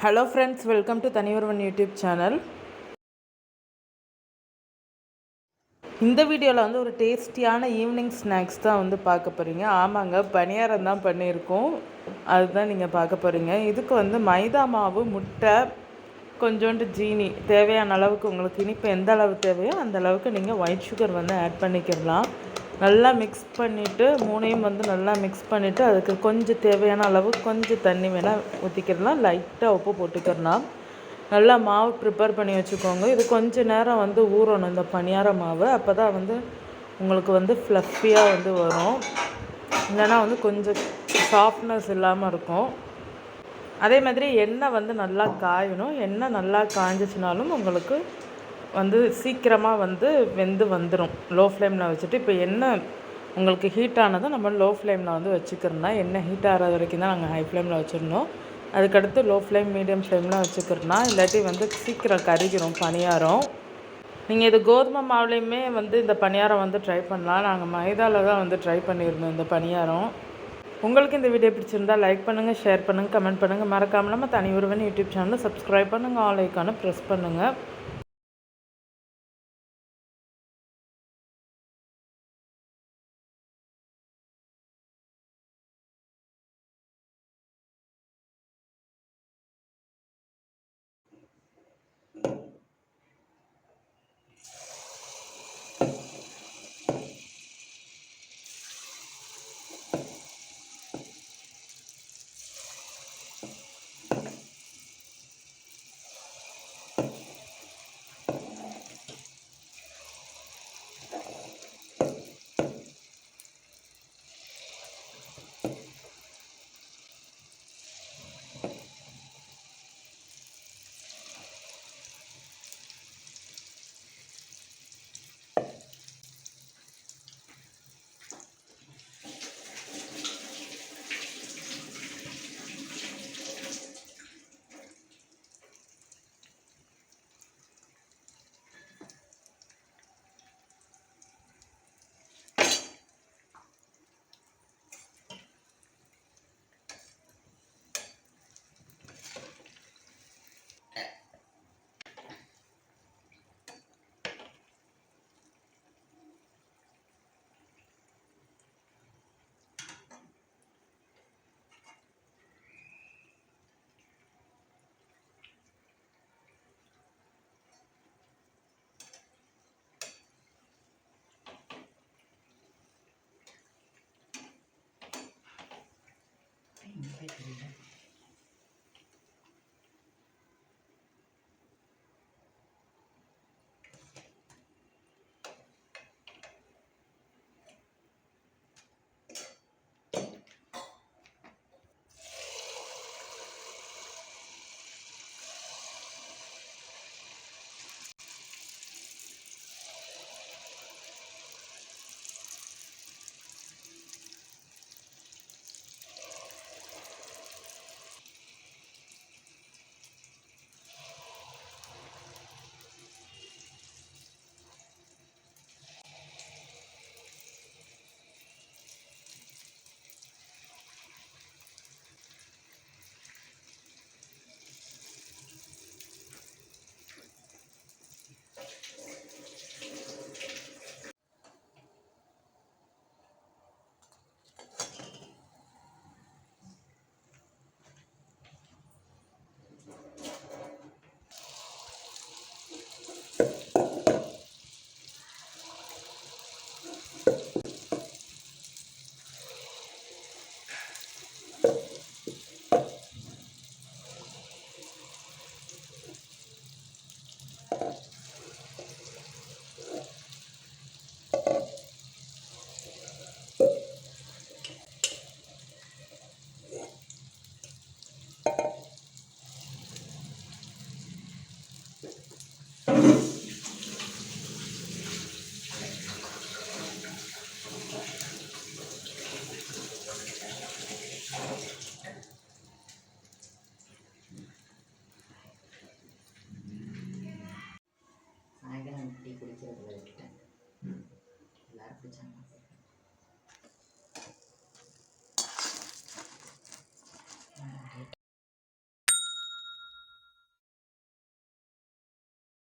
Hello friends, welcome to Thaniyoruvan YouTube channel. இந்த வீடியோவில் வந்து ஒரு டேஸ்டியான ஈவினிங் ஸ்நாக்ஸ் தான் வந்து பார்க்க போகிறீங்க. ஆமாங்க, பணியாரம் தான் பண்ணியிருக்கோம். அதுதான் நீங்கள் பார்க்க போகிறீங்க. இதுக்கு வந்து மைதா மாவு, முட்டை, கொஞ்சோண்டு ஜீனி, தேவையான அளவுக்கு உங்களுக்கு இனிப்பு எந்த அளவு தேவையோ அந்த அளவுக்கு நீங்கள் ஒயிட் சுகர் வந்து ஆட் பண்ணிக்கிடலாம். நல்லா மிக்ஸ் பண்ணிவிட்டு மூணையும் வந்து நல்லா மிக்ஸ் பண்ணிவிட்டு அதுக்கு கொஞ்சம் தேவையான அளவு கொஞ்சம் தண்ணி வேணால் ஊற்றிக்கிடலாம். லைட்டாக உப்பு போட்டுக்கிடலாம். நல்லா மாவு ப்ரிப்பேர் பண்ணி வச்சுக்கோங்க. இது கொஞ்சம் நேரம் வந்து ஊறணும் இந்த பணியார மாவு. அப்போ தான் வந்து உங்களுக்கு வந்து ஃப்ளஃபியாக வந்து வரும். இல்லைன்னா வந்து கொஞ்சம் சாஃப்ட்னஸ் இல்லாமல் இருக்கும். அதே மாதிரி எண்ணெய் வந்து நல்லா காயணும். எண்ணெய் நல்லா காய்ஞ்சிச்சினாலும் உங்களுக்கு வந்து சீக்கிரமாக வந்து வெந்து வந்துடும். லோ ஃப்ளேமில் வச்சுட்டு இப்போ எண்ணெய் உங்களுக்கு ஹீட் ஆனதும் நம்ம லோ ஃப்ளேமில் வந்து வச்சுக்கிறோம்னா, எண்ணெய் ஹீட் ஆகிறது வரைக்கும் தான் நாங்கள் ஹை ஃப்ளேமில் வச்சிடணும். அதுக்கடுத்து லோ ஃப்ளேம், மீடியம் ஃப்ளேமில் வச்சுக்கிறோன்னா இல்லாட்டி வந்து சீக்கிரம் கருகிரும் பணியாரம். நீங்கள் இது கோதுமை மாவுலேயுமே வந்து இந்த பணியாரம் வந்து ட்ரை பண்ணலாம். நாங்கள் மைதாவில் தான் வந்து ட்ரை பண்ணியிருந்தோம் இந்த பணியாரம். உங்களுக்கு இந்த வீடியோ பிடிச்சிருந்தால் லைக் பண்ணுங்கள், ஷேர் பண்ணுங்கள், கமெண்ட் பண்ணுங்கள். மறக்காமல் நம்ம தனியொருவன் யூடியூப் சேனலை சப்ஸ்கிரைப் பண்ணுங்கள், ஆல் ஐக்கானை ப்ரெஸ் பண்ணுங்கள்.